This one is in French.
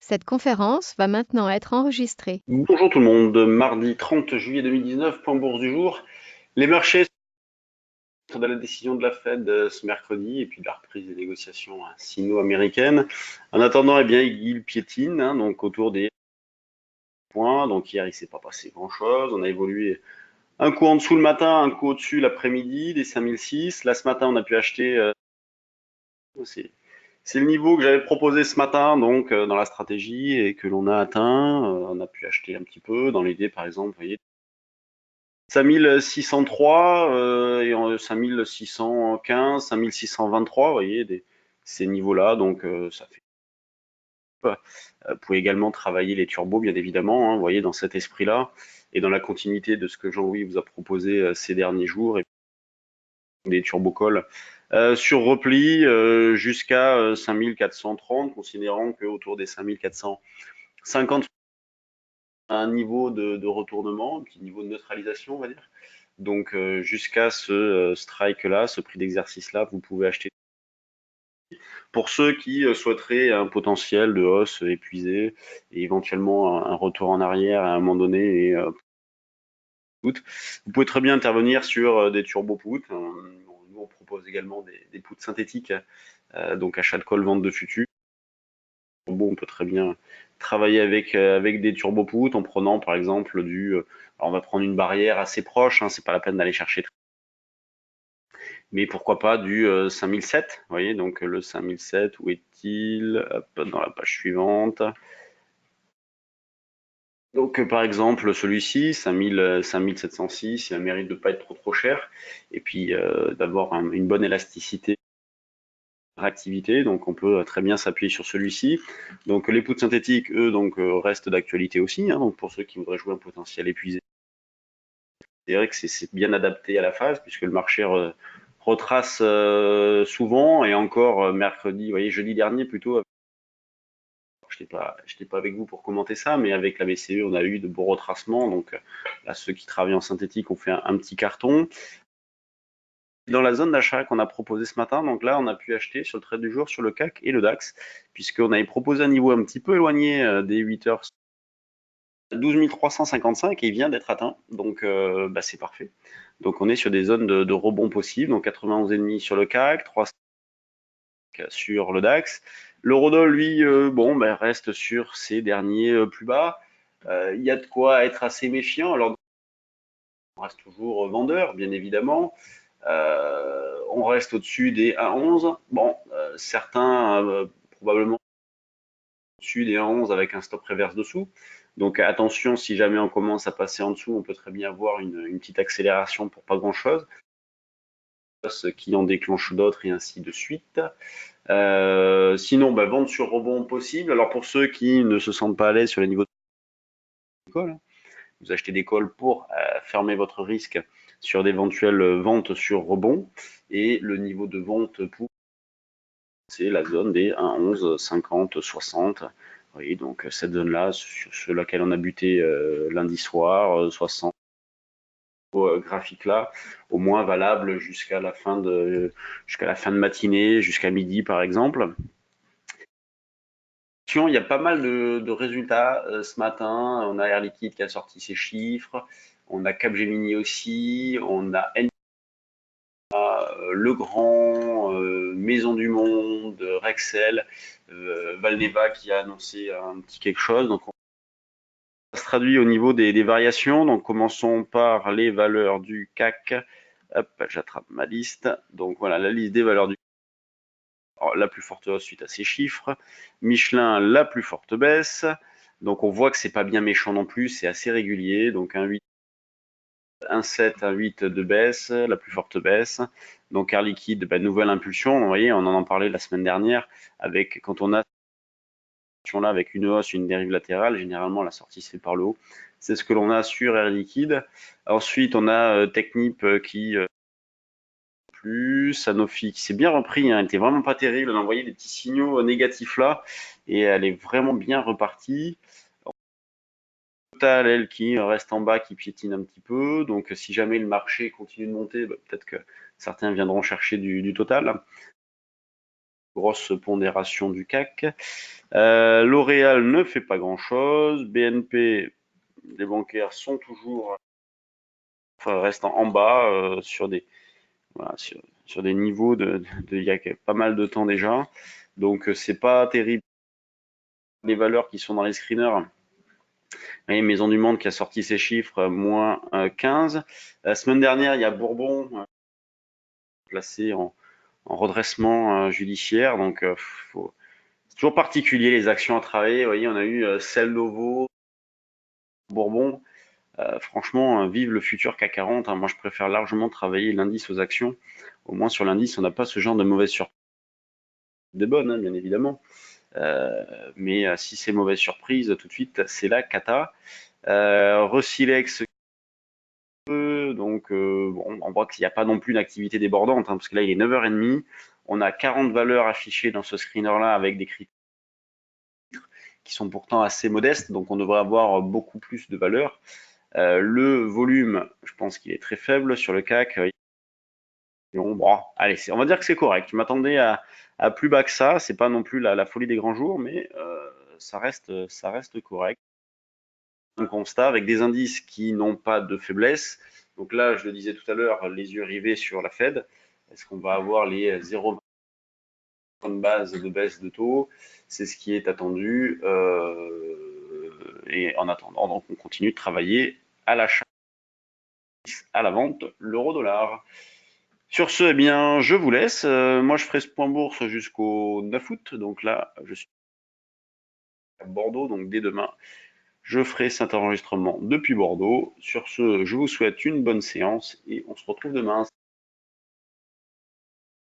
Cette conférence va maintenant être enregistrée. Bonjour tout le monde, mardi 30 juillet 2019, point bourse du jour. Les marchés sont dans la décision de la Fed ce mercredi et puis de la reprise des négociations sino-américaines. En attendant, eh bien, ils piétinent, donc autour des points. Donc hier, il s'est pas passé grand-chose. On a évolué un coup en dessous le matin, un coup au-dessus l'après-midi, des 5006. Là, ce matin, on a pu acheter. C'est c'est le niveau que j'avais proposé ce matin, donc dans la stratégie et que l'on a atteint. On a pu acheter un petit peu dans l'idée, par exemple, vous voyez, 5603 et 5615, 5623, vous voyez, ces niveaux-là. Donc, ça fait. Vous pouvez également travailler les turbos, bien évidemment, vous voyez, dans cet esprit-là et dans la continuité de ce que Jean-Louis vous a proposé ces derniers jours, et des turbocalls sur repli jusqu'à 5430, considérant qu'autour des 5450, un niveau de retournement, un petit niveau de neutralisation, on va dire. Donc jusqu'à ce strike-là, ce prix d'exercice-là, vous pouvez acheter. Pour ceux qui souhaiteraient un potentiel de hausse épuisé et éventuellement un retour en arrière à un moment donné, et vous pouvez très bien intervenir sur des turbo puts. Nous, on propose également des puts synthétiques, donc achat de call, vente de futur. Bon, on peut très bien travailler avec des turbo puts en prenant par exemple alors on va prendre une barrière assez proche, c'est pas la peine d'aller chercher, mais pourquoi pas du 5007, vous voyez, donc le 5007, où est-il? Hop, dans la page suivante. Donc par exemple celui-ci, 5706, il a le mérite de ne pas être trop cher, et puis d'avoir une bonne élasticité, réactivité, donc on peut très bien s'appuyer sur celui-ci. Donc les puts synthétiques, eux, donc restent d'actualité aussi, donc pour ceux qui voudraient jouer un potentiel épuisé. C'est vrai que c'est bien adapté à la phase, puisque le marché retrace souvent, et encore mercredi, vous voyez, jeudi dernier plutôt. Je n'étais pas avec vous pour commenter ça, mais avec la BCE, on a eu de beaux retracements. Donc là, ceux qui travaillent en synthétique ont fait un petit carton. Dans la zone d'achat qu'on a proposé ce matin, donc là, on a pu acheter sur le trade du jour sur le CAC et le DAX, puisqu'on avait proposé un niveau un petit peu éloigné des 8 heures, 12 355, et il vient d'être atteint. Donc c'est parfait. Donc on est sur des zones de rebond possibles. Donc 91,5 sur le CAC, 300 sur le DAX. L'eurodoll, lui, reste sur ses derniers plus bas. Il y a de quoi être assez méfiant. Alors, on reste toujours vendeur, bien évidemment. On reste au-dessus des 1,11. Bon, certains probablement au-dessus des 1,11 avec un stop reverse dessous. Donc attention, si jamais on commence à passer en dessous, on peut très bien avoir une petite accélération pour pas grand-chose, qui en déclenche d'autres, et ainsi de suite. Sinon, vente sur rebond possible. Alors pour ceux qui ne se sentent pas à l'aise sur les niveaux de call, vous achetez des calls pour fermer votre risque sur d'éventuelles ventes sur rebond. Et le niveau de vente pour, c'est la zone des 1,11, 50, 60. Oui, donc cette zone-là, sur laquelle on a buté lundi soir, 60 graphique-là, au moins valable jusqu'à la fin de matinée, jusqu'à midi par exemple. Il y a pas mal de résultats ce matin. On a Air Liquide qui a sorti ses chiffres. On a Capgemini aussi. On a Legrand, Maison du Monde, Rexel, Valneva qui a annoncé un petit quelque chose. Donc, ça se traduit au niveau des variations. Donc, commençons par les valeurs du CAC. Hop, j'attrape ma liste. Donc, voilà, la liste des valeurs du CAC. Alors, la plus forte hausse suite à ces chiffres. Michelin, la plus forte baisse. Donc, on voit que c'est pas bien méchant non plus. C'est assez régulier. Donc, un 8, un 7, un 8 de baisse, la plus forte baisse. Donc Air Liquide, nouvelle impulsion. Vous voyez, on en parlait la semaine dernière. Quand on a là avec une hausse, une dérive latérale, généralement la sortie se fait par le haut. C'est ce que l'on a sur Air Liquide. Ensuite, on a Technip qui plus, Sanofi qui s'est bien repris. Elle était vraiment pas terrible. Elle a envoyé des petits signaux négatifs là, et elle est vraiment bien repartie. Total, elle, qui reste en bas, qui piétine un petit peu. Donc, si jamais le marché continue de monter, peut-être que certains viendront chercher du Total. grosse pondération du CAC. L'Oréal ne fait pas grand-chose. BNP, les bancaires sont toujours, restent en bas sur des, voilà, sur des niveaux il y a pas mal de temps déjà. Donc c'est pas terrible. Les valeurs qui sont dans les screeners. Et Maison du Monde qui a sorti ses chiffres, moins 15. La semaine dernière, il y a Bourbon placé en redressement judiciaire. Donc c'est toujours particulier les actions à travailler. Vous voyez, on a eu Celle Novo, Bourbon. Franchement, vive le futur CAC 40. Hein. Moi, je préfère largement travailler l'indice aux actions. Au moins, sur l'indice, on n'a pas ce genre de mauvaises surprises. Des bonnes, hein, bien évidemment. Mais si c'est mauvaise surprise, tout de suite, c'est la cata. Recilex, donc bon, on voit qu'il n'y a pas non plus une activité débordante, hein, parce que là, il est 9h30. On a 40 valeurs affichées dans ce screener-là avec des critères qui sont pourtant assez modestes, donc on devrait avoir beaucoup plus de valeurs. Le volume, je pense qu'il est très faible sur le CAC. Bon, allez, on va dire que c'est correct. Je m'attendais à plus bas que ça. C'est pas non plus la folie des grands jours, mais ça reste correct. Un constat avec des indices qui n'ont pas de faiblesse. Donc là, je le disais tout à l'heure, les yeux rivés sur la Fed. Est-ce qu'on va avoir les 0 de base de baisse de taux? C'est ce qui est attendu. Et en attendant, donc on continue de travailler à l'achat, à la vente, l'euro-dollar. Sur ce, eh bien, je vous laisse. Moi, je ferai ce point bourse jusqu'au 9 août. Donc là, je suis à Bordeaux. Donc dès demain, je ferai cet enregistrement depuis Bordeaux. Sur ce, je vous souhaite une bonne séance et on se retrouve demain.